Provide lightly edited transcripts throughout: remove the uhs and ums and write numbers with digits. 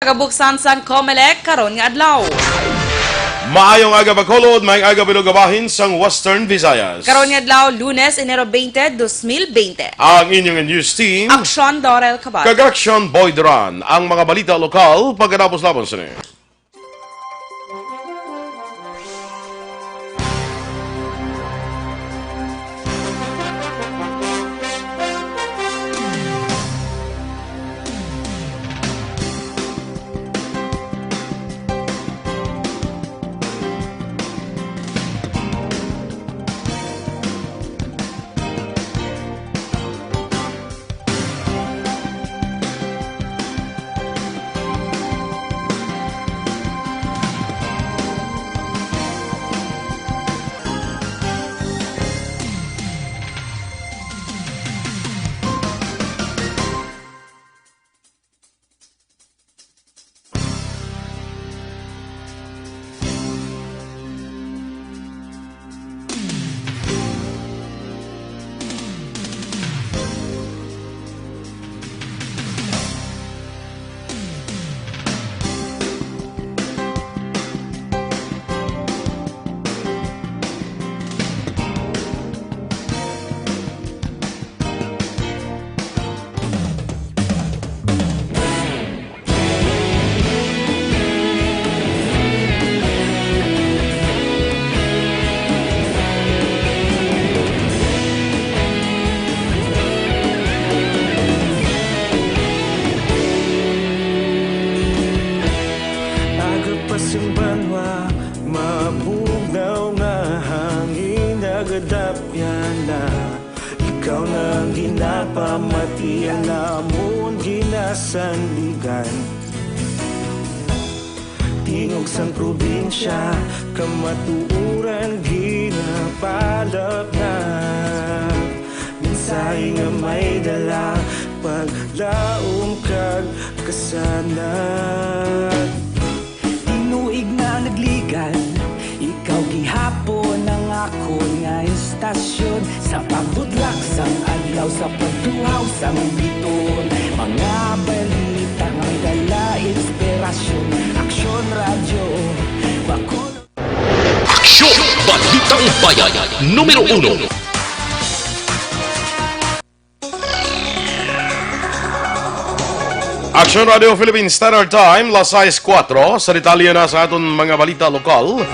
Kabuksan sang COMELEC karon nga adlaw. Maayong aga Bacolod, maayong aga Bilugabahin sang Western Visayas. Karon nga adlaw, Lunes, Enero 20, 2020. Ang inyong news team, Aksyon Dorel Cabal. Kagaksyon Boy Duran, ang mga balita lokal pagkatapos labon sa niyo. Pasang banwa, mabugaw nga hangin nagadapyan na. Ikaw nang ginapamatian namon ginasandigan. Tingog sang probinsya, kamatuuran ginapalap na. Minsay nga may dala, paglaom kag kasanat. Tinuig na nagligan, ikaw gihapon ang ako nga istasyon. Sa pagbutlak sang adlaw, sa pagtuhaw sang biton. Mga balita nga dala inspirasyon. Aksyon Radyo Bacolod. Aksyon! Balitang Bayan, numero 1. Action Radio Philippines Standard Time, las 6:04. Sa detalye na sa aton mga balita lokal.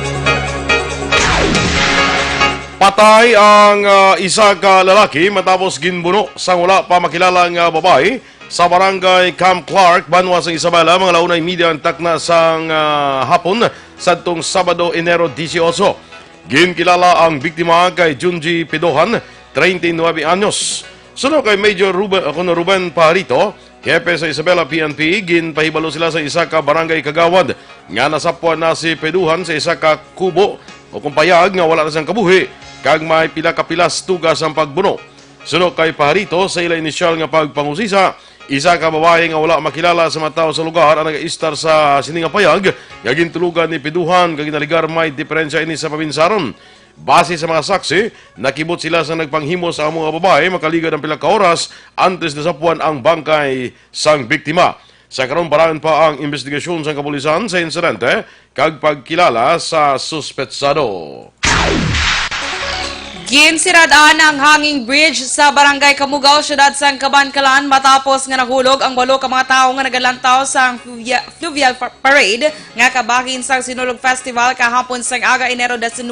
Patay ang isa ka lalaki matapos ginbuno sang wala pa makilalang babae sa barangay Camp Clark, Banwa sa Isabela. Mga launay media ang takna sang hapon sadtong Sabado, Enero 18. Ginkilala ang biktima kay Junji Pidohan, 39 anyos. Sunod kay Major Ruben Pajarito, Hepe sa Isabela PNP, ginpahibalo sila sa isa ka barangay Kagawad nga nasapwan na si Peduhan sa isa ka kubo o kumpayag nga wala na siyang kabuhi kag may pila ka pilas tugas ang pagbuno. Sunod kay Pajarito sa ila inisyal nga pagpangusisa, isa ka babae nga wala makilala sa mga tao sa lugar ang nag-istar sa sininga payag nga gintulugan ni Peduhan kag ginaligar may diferensya ini sa pabinsaron. Base sa mga saksi, nakibot sila sa nagpanghimo sa mga babae makaligad ang pila ka oras antes na sapuan ang bangkay sang biktima. Sa karon paraan pa ang investigasyon sa kapulisan sa insidente kag pagkilala sa suspetsado. Ginsiradaan ang hanging bridge sa Barangay Kamugaw, Syudad sang Cabancalan matapos nga nahulog ang 8 ka mga tawo nga nagalantaw sa Fluvial Parade nga kabahin sa Sinulog Festival kahapon sang aga Enero 19.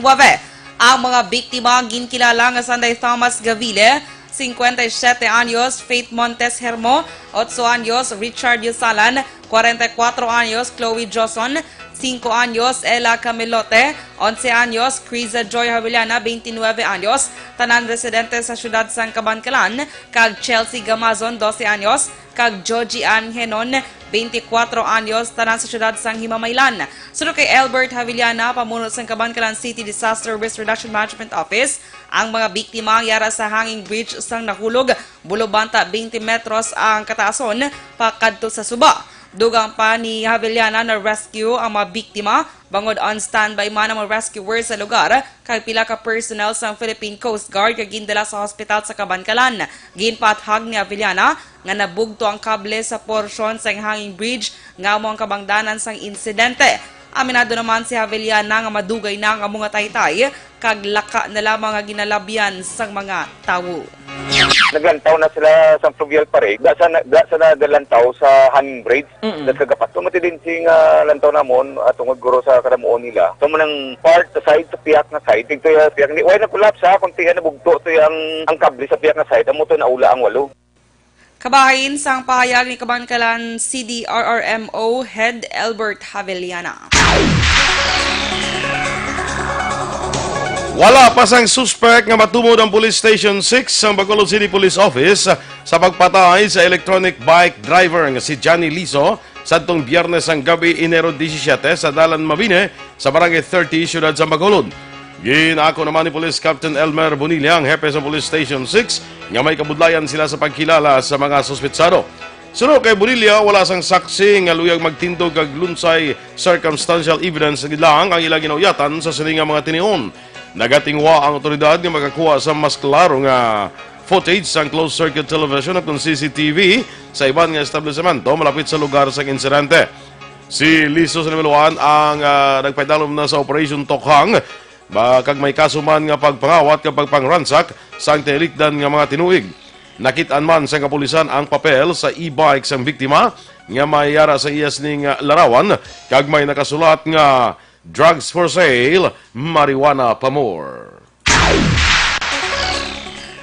Ang mga biktima ginkilala nga Sanday Thomas Gavile, 57 anyos, Faith Montes Hermo, 8 anyos, Richard Yusalan, 44 anyos, Chloe Joson, 5 anyos, Ella Camilote, 11 anyos, Criza Joy Havillana, 29 anyos, tanan residente sa syudad sang Cabancalan, kag Chelsea Gamazon, 12 anyos, kag Joji Ann Henon, 24 anyos, tanan sa syudad sang Himamaylan. Sunod kay Albert Havillana, pamuno sang Cabancalan City Disaster Risk Reduction Management Office, ang mga biktima ang yara sa hanging bridge sang nahulog, bulobanta 20 metros ang kataason, pakadto sa suba. Dugang pa ni Havellana na rescue ang mga biktima bangod on standby man ang mga rescuer sa lugar kay pila ka personnel sa Philippine Coast Guard kay gindala sa hospital sa Cabancalan. Ginpathag ni Havellana nga nabugto ang kable sa porsyon sa hanging bridge nga amo ang kabangdanan sang insidente. Aminado naman si Havellana nga madugay na nga mga taytay kag laka na lamang nga ginalabyan sang mga tawo. Naglantaw na sila sa Fluvial Parade. Da sa naglantaw sa hanging bridge. Das kagapat. Tumati din sing lantaw namon at tungod guro sa kadamuon nila. So manang part sa side sa piyak na side. Tigto yung piyak ni. Way na kulapsa kung tiyan na bugto to ang kable sa piyak na side. Amo to naula ang walo. Kabahin sang pahayag ni Cabancalan CDRRMO Head Albert Havellana. Wala pa sang suspect nga matumod ang Police Station 6 sa Bacolod City Police Office sa pagpatay sa electronic bike driver nga si Johnny Liso sadtong Biyernes ang gabi Enero 17 sa Dalan Mabine sa Barangay 30, Siyudad sa Bacolod. Ginako naman ni Police Captain Elmer Bonilla, ang hepe sa Police Station 6, nga may kabudlayan sila sa pagkilala sa mga suspetsado. Sunod kay Bonilla, wala sang saksi nga luyag magtindog kag lunsay circumstantial evidence lang ang ilang ginauyatan sa sininga mga tinion. Nagatingwa ang otoridad nga makakuha sa mas klaro nga footage sa closed circuit television at CCTV sa iban nga establishmento malapit sa lugar sa insidente. Si Liso sa Nimeluan ang nagpaidalom na sa Operation Tokhang kag may kasuman nga pagpangawat kapag pangransak sa telikdan nga mga tinuig. Nakitaan man sa kapulisan ang papel sa e-bike sang biktima nga mayara sa iyas ning larawan kag may nakasulat nga drugs for sale, marijuana pa more.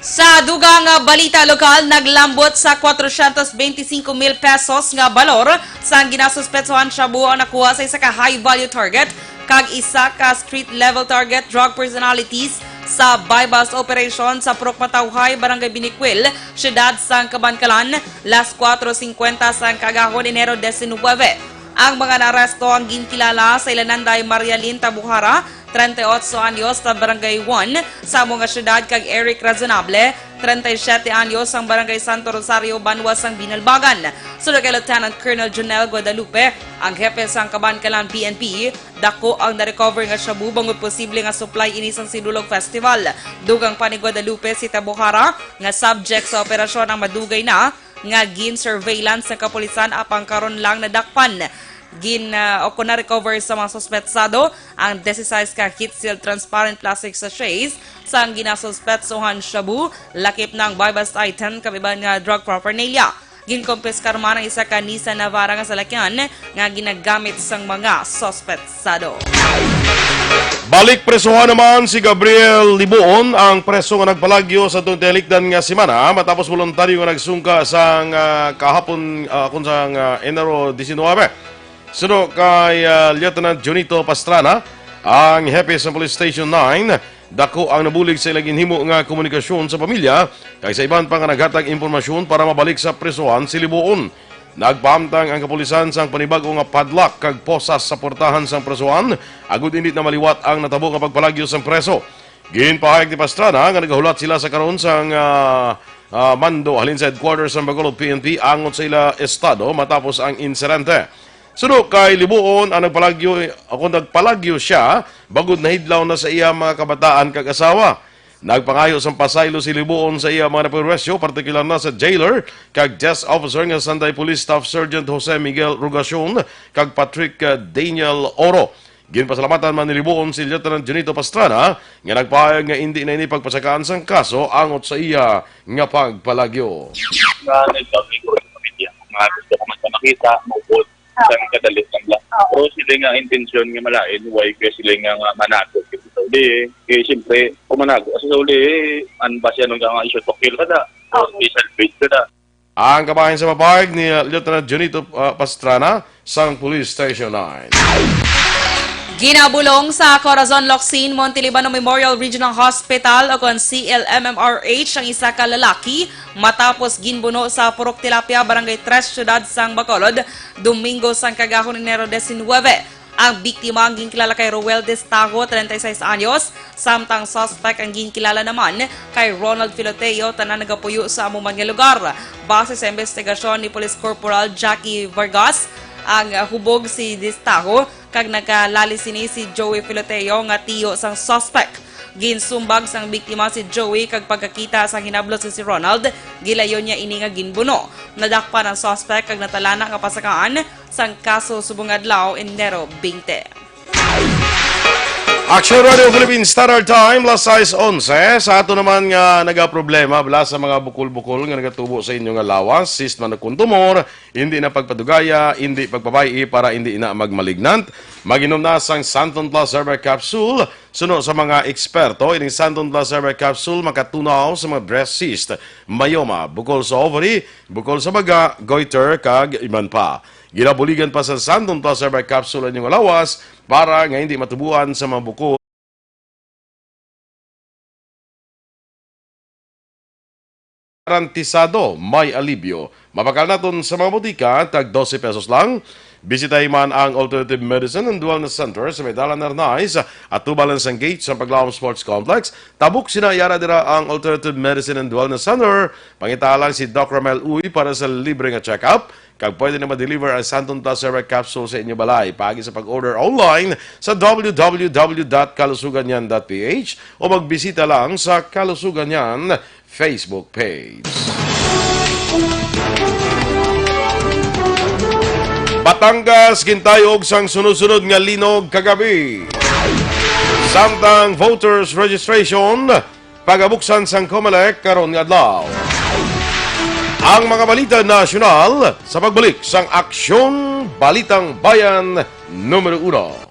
Sa dugang balita lokal, naglambot sa 425,000 pesos nga balor sa ginasuspetsohan shabu ang nakuha sa isa ka high-value target kag isa ka street-level target drug personalities sa bypass operation sa Purok Matawhay, Barangay Biniquil, siyudad sang Cabancalan, las 4:50 sang kagahon Enero 19. Ang mga naaresto ang ginkilala sa Ilananday Marialin Tabuhara, 38 anyos sa Barangay 1 sa mga syudad kag Eric Razonable, 37 anyos ang Barangay Santo Rosario, Banwa sang Binalbagan. Sunod kay Lieutenant Colonel Jonel Guadalupe, ang hepe sang Cabancalan PNP, dako ang na-recover nga shabu bangod posible nga supply ini sang Sinulog Festival. Dugang pa ni Guadalupe si Tabuhara nga subject sa operasyon ang madugay na nga gin-surveillance sa kapulisan apang karon lang nadakpan. O na-recover sa mga suspetsado ang 16 ka heat-sealed transparent plastic sachets sa ang ginasuspetsohan shabu, lakip ng bypass item kabiban nga drug paraphernalia. Ginkompiskar man ang isa ka Nissan Navara nga salakyan nga ginagamit sang mga suspetsado. Balik presohan naman si Gabriel Liboon, ang preso nga nagpalagyo sa itong telikdan nga simana matapos voluntaryo nga nagsungka sang kahapon kung sang Enero 19. Sunod kay Lieutenant Junito Pastrana, ang hepe sa Police Station 9, dako ang nabulig sa ilang ginhimo nga komunikasyon sa pamilya kay sa iban pa nga naghatag impormasyon para mabalik sa presohan si Liboon. Nagpaamtang ang kapulisan sang panibago nga padlock kag posas sa portahan sang presohan, agud init na maliwat ang natabo nga pagpalagyo sang preso. Ginpahayag ni Pastrana nga nagahulat sila sa karon sang mando halin sa headquarters ng Bacolod PNP angon sa ila estado matapos ang insidente. Sunod kay Libuon ang nagpalagyo siya bagod nahidlaw na sa iya mga kabataan kag asawa. Nagpangayo sang pasaylo si Libuon sa iya mga napiresyo, partikular na sa jailer kag desk officer nga Sanday Police Staff Sergeant Jose Miguel Rugacion kag Patrick Daniel Oro. Ginpasalamatan man ni Libuon si Lieutenant Junito Pastrana nga nagpahayag nga hindi na ini pagpasakaan sang kaso angot sa iya nga pagpalagyo. Nagsabi ko sa pamilya, mga gusto ko man sa makita, mabot, sang kadalit lang lang. Pero sila nga intensyon nga malain, why kaya sila nga manago. Kasi sa uli, kaya siyempre, kumanago. Kasi sa uli, anbasya nung nga isyo tokil ka na, o special base ka na. Ang kabahin sa mapahayag ni Lieutenant Junito Pastrana sang Police Station 9. Ginabulong sa Corazon Locsin, Montelibano Memorial Regional Hospital o kon CLMMRH ang isa ka lalaki matapos ginbuno sa Purok Tilapia, Barangay 3, Siyudad sang Bacolod, Domingo sang kagahon Enero 19. Ang biktima ang ginkilala kay Roel Destago, 36 anyos, samtang suspect ang ginkilala naman kay Ronald Filoteo, tanan nagapuyo sa amuman nga lugar. Base sa investigasyon ni Police Corporal Jackie Vargas, ang hubog si Destago kag nagkalali sini si Joey Filoteo nga tiyo sang suspect. Ginsumbag sang biktima si Joey kag pagkakita sa hinablo si Ronald, gilayon niya ini nga ginbuno. Nadakpa ng suspect kag natalana nga pasakaan sang kaso subong adlaw Enero 20. Action Radio Philippines Standard Time, last size 11. Sa ato naman nga nagaproblema bala sa mga bukol-bukol nga nagatubo sa inyo nga lawas, sis man nagkuntumor, hindi na pagpadugaya, hindi pagpabayi para hindi na magmalignant. Maginom na sang Santon Plus Herbal Capsule. Suno sa mga eksperto, ining Santon Plus Herbal Capsule makatunaw sa mga breast cyst, myoma, bukol sa ovary, bukol sa baga, goiter, kag iman pa. Ginabuligan pa sa Santon Plus Herbal Capsule ang inyong lawas para nga hindi matubuan sa mga bukol. Garantisado, may alibyo. Mapakal natin sa mga butika, tag 12 pesos lang. Bisitahin man ang Alternative Medicine and Wellness Center sa Medalla Narnais at tubalan sa gate sa Paglawang Sports Complex. Tabuk sinayara dira ang Alternative Medicine and Wellness Center. Pangitalang si Doc Ramel Uy para sa libre nga check-up. Kag pwede na ma-deliver ang Santon Plus Herbal Capsule sa inyo balay. Pagi sa pag-order online sa www.kalusuganyan.ph o magbisita lang sa Kalusuganyan Facebook page. Batangas gintayog sang sunod-sunod nga linog kagabi. Samtang voters registration pagabuksan sang COMELEC karon nga adlaw. Ang mga balita nasyonal sa pagbalik sang Aksyon Balitang Bayan numero 1.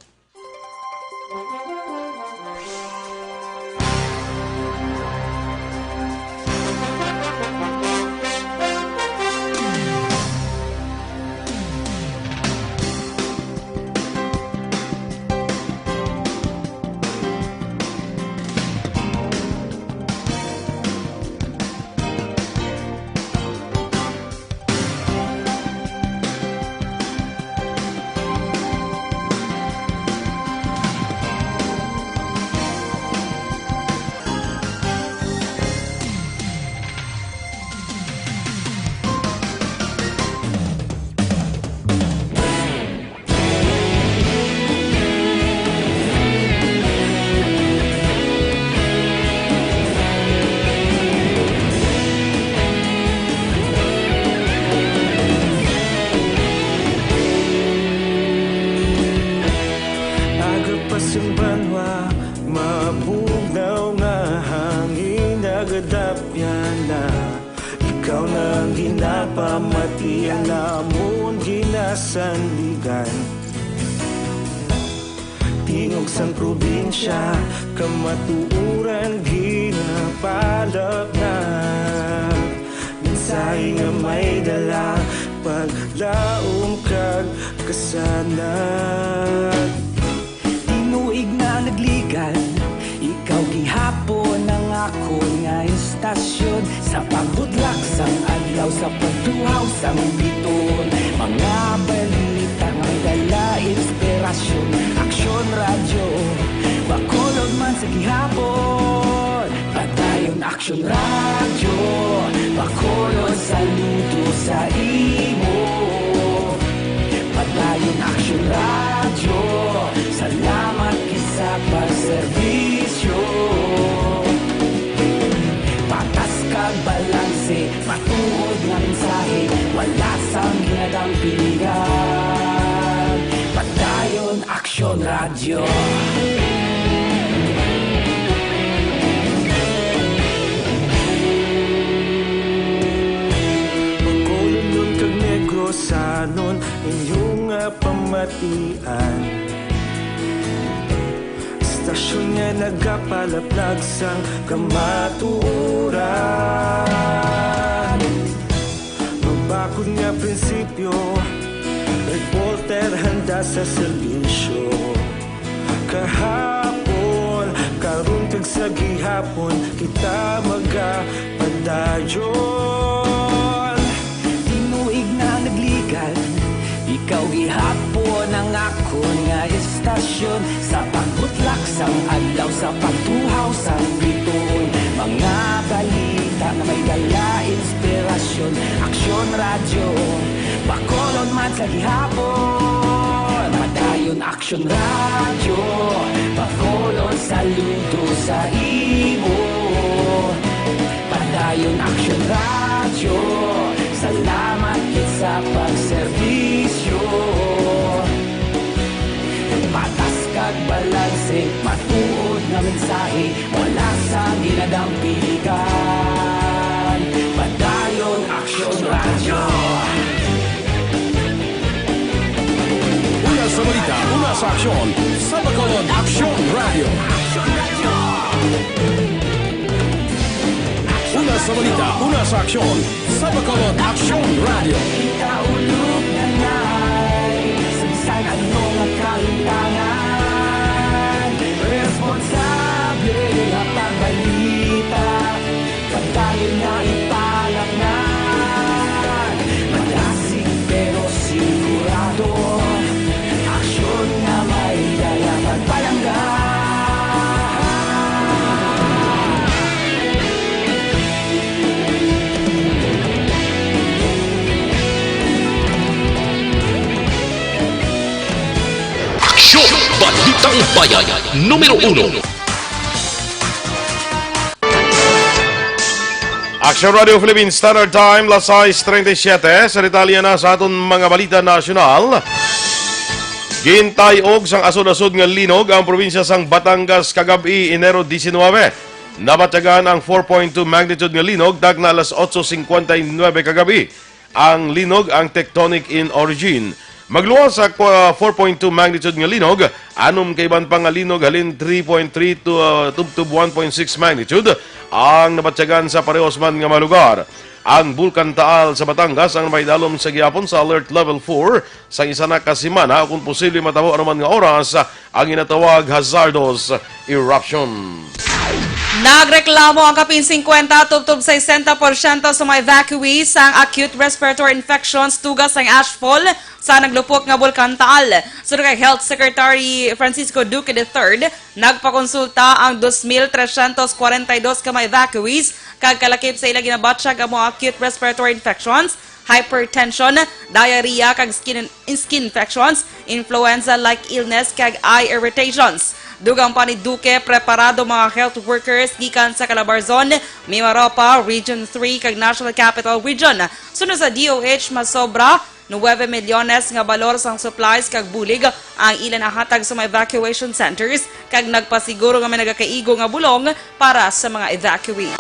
Banwa, mabugnaw nga hangin nagadapyan na. Ikaw nang ginapamatian namon ginasandigan. Tingog sang probinsya, kamatuuran ginapalap na. Minsay nga may dala, paglaom kag kasanat. Tinuig na nagligan, ikaw gihapon ang ako nga istasyon. Sa pagbudlak sang adlaw, sa pagtuhaw sang biton. Mga balita nga dala inspirasyon. Aksyon radyo, bakulog man sa gihapon. Patayon aksyon radyo, bakulog saludo sa imo. Patayon aksyon radyo, salamat kisa pagserbisyo. Patas kag balanse, matuod nga mensahe, wala sang ginadang pilihan. Patayon aksyon radyo. Pagkulunod kag negrosanon, inyong nga pamatian. Stasyon nga nagapalaplag sang kamatuuran. Magbakod nga prinsipyo, reporter handa sa serbisyo. Kahapon, karon kag sa gihapon, kita magapadayon. Tinuig na nagligan, Ikaw gihapon ang ako nga istasyon sa pagbutlak sang adlaw sa pagtuhaw sa bituon. Mga balita na may dala inspirasyon, aksyon radyo, bakolon man sa gihapon. Madayon aksyon radyo, bakolon saludo sa imo. Padayon aksyon radyo, salamat kit sa pagserbisyo. Patas kag balanse, matuod na mensahe, wala sa ginadang pilikan. Padayon aksyon radyo. Una sa balita, una sa aksyon, sa Bacolod Aksyon Radio. Una sa balita, una sa aksyon, sa Bacolod Aksyon Radio. Ikaulog na na'y sansan anong kahintangan. Responsable at pagbalita, pagdayon na italaknan. Malasig pero sigurado, aksyon na may dala pagpalanggan. Aksyon! Balitang Bayan, numero 1. Action Radio Philippines Standard Time, las 6:37. Sa detalye na sa aton mga balita nasyonal. Gintay og sang asod-asod nga linog ang probinsya sang Batangas kagabi Enero 19. Nabatyagan ang 4.2 magnitude nga linog dagna alas 8:59 kagabi. Ang linog ang tectonic in origin. Magluwas sa 4.2 magnitude nga linog, anom kay ban pang nga linog halin 3.3 to 1.6 magnitude ang nabatyagan sa parehos man nga mga lugar. Ang Bulkan Taal sa Batangas ang may dalom sa gihapon sa alert level 4 sa isa na kasimana kung posible matabo anuman nga oras ang inatawag hazardous eruption. Nagreklamo ang kapin 50 tubtob 60% sa mga evacuees ang acute respiratory infections tugas ang ashfall sa naglupok nga Bulkan Taal. Sunod kay Health Secretary Francisco Duque III, nagpakonsulta ang 2,342 ka mga evacuees kag kalakip sa ilang ginabatsyag ang mga acute respiratory infections, hypertension, diarrhea kag skin infections, influenza-like illness kag eye irritations. Dugang pa ni Duque, preparado mga health workers gikan sa Calabarzon, Mimaropa, Region 3 kag National Capital Region. Sunod sa DOH, masobra 9 milyones nga balor sang supplies kag bulig ang ilan nahatag sa mga evacuation centers kag nagpasiguro nga may nagakaigo nga bulong para sa mga evacuees.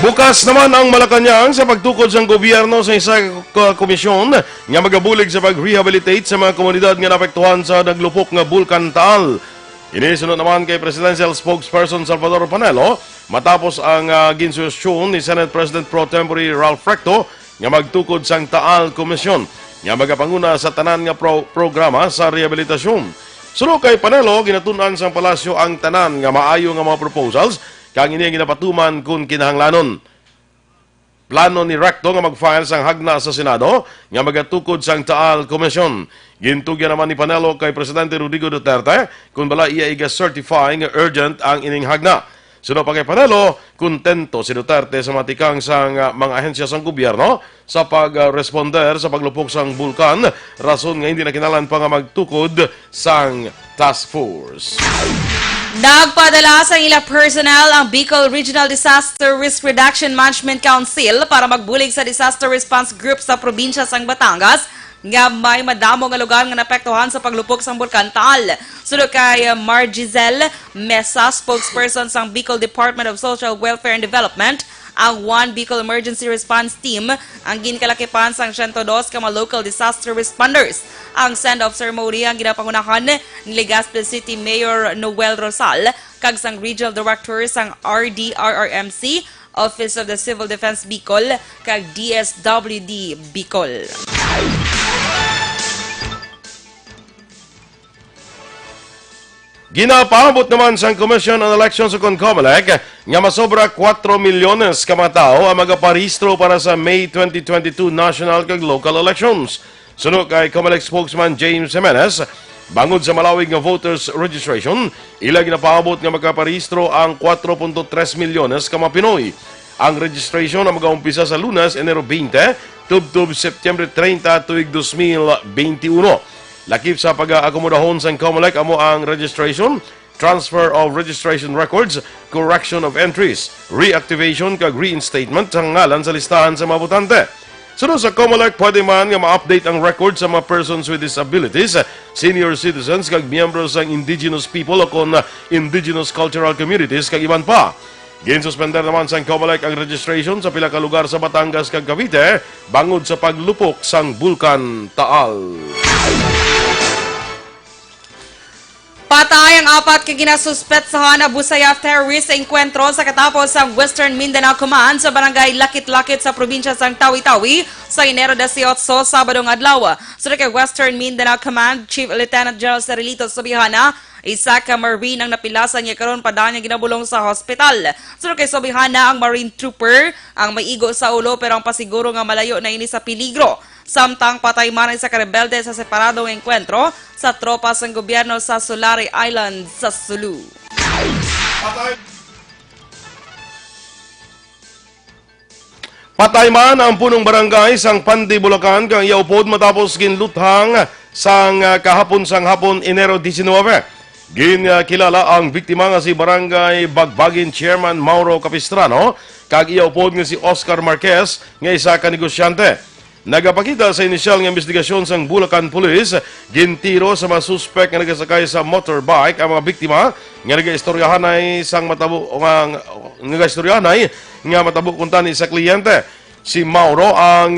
Bukas naman ang Malacanang sa pagtukod sa gobyerno sa isa komisyon nga magabulig sa pag-rehabilitate sa mga komunidad nga naapektuhan sa naglupok nga Bulkan Taal. Inisunod naman kay Presidential Spokesperson Salvador Panelo matapos ang ginsuwestyon ni Senate President Pro Tempore Ralph Recto nga magtukod sang Taal Komisyon nga magapanguna sa tanan nga programa sa rehabilitasyon. Sunod kay Panelo, ginatunan sang palasyo ang tanan nga maayo nga mga proposals kang ini ginapatuman kung kinahanglanon. Plano ni Recto nga mag-file sang hagna sa Senado nga magatukod sang Taal Komisyon. Gintugyan naman ni Panelo kay Presidente Rodrigo Duterte kung bala iya iga-certify nga urgent ang ining hagna. Sunod pa kay Panelo, kontento si Duterte sa matikang sang mga ahensya sang gobyerno sa pag-responder sa paglupok sang bulkan, rason nga hindi na kinalan pa nga magtukod sang task force. Nagpadala sa ila personnel ang Bicol Regional Disaster Risk Reduction Management Council para magbulig sa disaster response group sa probinsya sang Batangas nga may madamo nga lugar nga naapektuhan sa paglupok sang Bulkan Taal. Sunod kay Margizel Mesa, spokesperson sang Bicol Department of Social Welfare and Development, ang 1 Bicol Emergency Response Team ang ginkalakipan sang 102 ka mga local disaster responders. Ang send-off ceremony ang ginapangunahan ni Legazpi City Mayor Noel Rosal kag sang Regional Director sang RDRRMC, Office of the Civil Defense Bicol kag DSWD Bicol. Ginapaabot naman sa Commission on Elections sa CONCOMELEC nga masobra 4 milyones ka mga tao ang magaparehistro para sa May 2022 national kag local elections. Sunod kay Comelec spokesman James Jimenez, bangod sa malawig nga voters registration, ila ginapaabot nga magkaparehistro ang 4.3 milyones ka mga Pinoy. Ang registration na mag-aumpisa sa Lunes, Enero 20, tubtub September 30 tuig 2021. Lakip sa pag-aakomodahon sa Comelec amo ang registration, transfer of registration records, correction of entries, reactivation kag reinstatement sa ngalan sa listahan sa mga botante. Sunod sa Comelec, pwede man nga ma-update ang record sa mga persons with disabilities, senior citizens, kag miyembros ng indigenous people o kon indigenous cultural communities, kag iban pa. Ginsuspender naman sa Comelec ang registration sa pila ka lugar sa Batangas kag Cavite, bangod sa paglupok sang Bulkan Taal. Patay ang apat ka ginasuspetsahan na Busayaf terrorist sa enkwentro sa katapos sa Western Mindanao Command sa barangay Lakit-Lakit sa probinsya sang Tawi-Tawi sa Enero 18, Sabadong adlaw. Sa kay Western Mindanao Command Chief Lieutenant General Cerilito Sobihana, isa ka Marine ang napilasan niya karon pa niya ginabulong sa hospital. Sa kay Sobihana, ang Marine Trooper ang may igo sa ulo pero ang pasiguro nga malayo na ini sa peligro. Samtang patay man sa karebelde sa separadong enkwentro sa tropas ng gobyerno sa Solari Island sa Sulu. Patay man ang punong barangay sang Pandi, Bulacan kang iaupod matapos ginluthang sang kahapon sang hapon Enero 19. Kilala ang biktima nga si Barangay Bagbagin Chairman Mauro Capistrano kag iaupod nga si Oscar Marquez nga isa ka negosyante. Nagapakita sa inisyal nga investigasyon sang Bulacan Police, gintiro sa mga suspect nga nagasakay sa motorbike ang mga biktima nga nagaistoryahanay sang matabo nga matabo kuntan sa kliyente. Si Mauro ang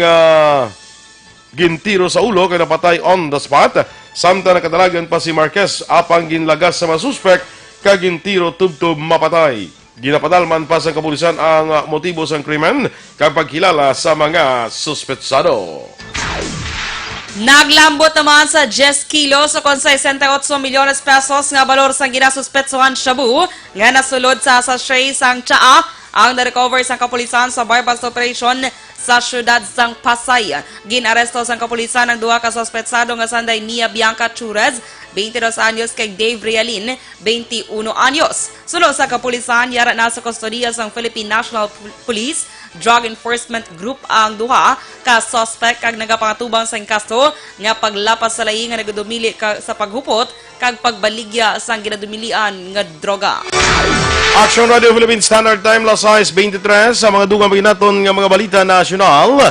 gintiro sa ulo kay napatay on the spot. Samtang nakadalagan pa si Marquez apang ginlagas sa mga suspect kag gintiro tubtob mapatay. Ginapadalman pa sa kapulisan ang motibo sa krimen kapag kilala sa mga suspetsado. Naglambot naman sa 10 kilos o kon 68 milyones pesos nga balor sa ginasuspetsohan shabu nga nasulod sa sachet sang tsaa ang na-recover sa kapulisan sa bypass operation sa syudad sang Pasay. Ginaresto sa kapulisan ang duha ka suspetsado nga sanday Nia Bianca Churez, 22 anyos, kay Dave Realin, 21 anyos. Sunod sa kapulisan, yara na sa kustodiya sang Philippine National Police Drug Enforcement Group ang duha ka suspect kag nagapangatubang sa kaso nga paglapas sa lahi nga nagadumili sa paghupot kag pagbaligya sang ginadumilian nga droga. Action Radio Philippine Standard Time, las 6:23 sa mga dugang paginaton nga mga balita nasyonal.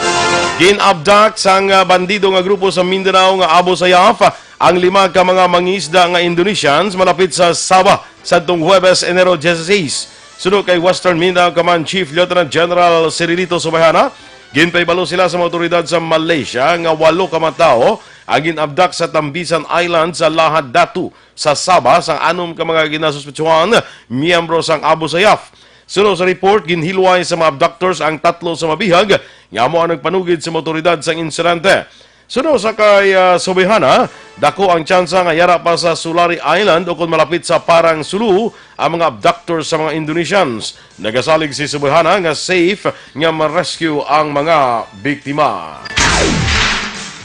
Ginabdak sang bandido nga grupo sa Mindanao nga Abu Sayyaf ang 5 ka mga mangisda nga Indonesians malapit sa Sabah sadtong Huwebes, Enero 16. Sunod kay Western Mindanao Command Chief Lieutenant General Cirilito Sobihana, ginpaybalo sila sa mga otoridad sa Malaysia nga 8 ka mga tao ang ginabdak sa Tambisan Island sa Lahad Datu sa Sabah sang 6 ka mga ginasuspetsuhan miyembro sang Abu Sayyaf. Sunod sa report, ginhilway sa mga abductors ang 3 sa mabihag nga mo ang nagpanugid sa mga otoridad sang insidente. Sunod sa kay Sobihana, dako ang tsansa nga yara pa sa Solari Island o kung malapit sa Parang Sulu ang mga abductors sa mga Indonesians. Nagasalig si Sobihana nga safe nga ma-rescue ang mga biktima.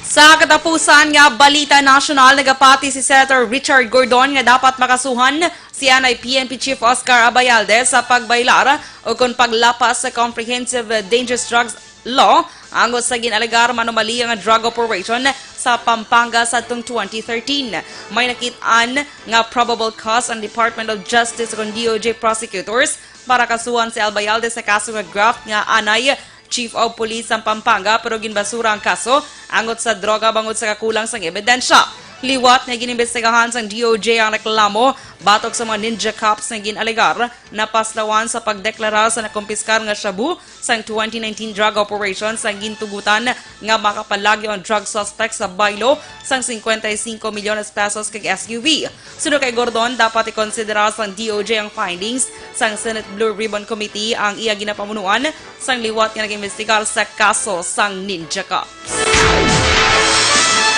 Sa katapusan nga balita nasyonal, nagapati si Senator Richard Gordon nga dapat makasuhan si anay PNP Chief Oscar Abayalde sa pagbailar o kung paglapas sa Comprehensive Dangerous Drugs Law ang sa ginalegar manomaliya nga drug operation sa Pampanga sa 2013. May nakitaan nga probable cause ang Department of Justice kung DOJ prosecutors para kasuhan si Albayalde sa kaso nga graft nga anay Chief of Police sa Pampanga pero ginbasura ang kaso angot sa droga bangod sa kakulang sang ebidensya. Liwat na ginimbestigahan sang DOJ ang reklamo batok sa mga ninja cops na ginalegar na paslawan sa pagdeklara sa nakumpiskar nga shabu sang 2019 drug operation sang gintugutan nga makapalagi ang drug suspect sa baylo sang 55 milyones pesos kag SUV. Sunod kay Gordon, dapat ikonsidera sang DOJ ang findings sang Senate Blue Ribbon Committee ang iya ginapamunuan sang liwat nga nag-imbestigar sa kaso sang ninja cops.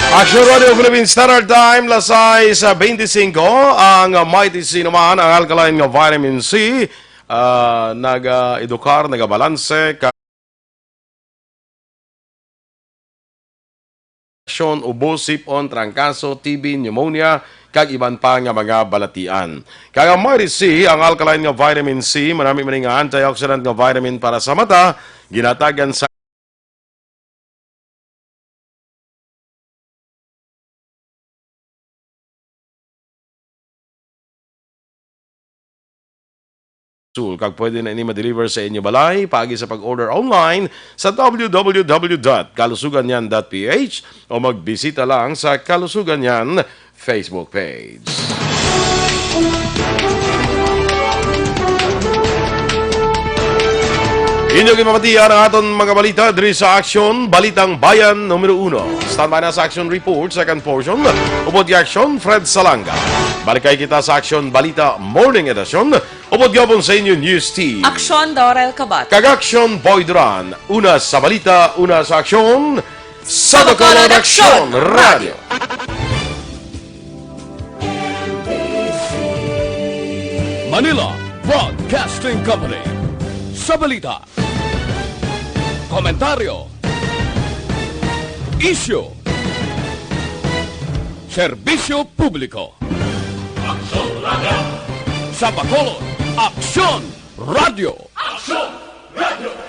Action Radio Philippine Standard Time, las 6:25 ang Mighty C naman ang alkaline nga vitamin C nag-edukar, nag-balanse ubo, sipon, trangkaso, TB, pneumonia, kag iban pa nga mga balatian. Kag ang Mighty C, ang alkaline nga vitamin C, marami man nga antioxidant nga vitamin para sa mata, ginatagan sa kag pwede na ini ma-deliver sa inyo balay paagi sa pag-order online sa www.kalusuganyan.ph o magbisita lang sa Kalusuganyan Facebook page. Inyong ipamatiyan ang aton mga balita diri sa Aksyon Balitang Bayan numero 1. Standby na sa Action Report, second portion. Upod yung Aksyon, Fred Salanga. Balikay kita sa Aksyon Balita Morning Edition. Upod gabon sa inyo News Team. Aksyon Dorel Kabat. Kag-Aksyon Boy Duran. Una sa balita, una sa aksyon. Sa Bacolod Aksyon Radio. Manila Broadcasting Company. Sa balita, komentaryo, isyu, serbisyo publiko. Sa Bacolod, Aksyon Radio. Aksyon Radio.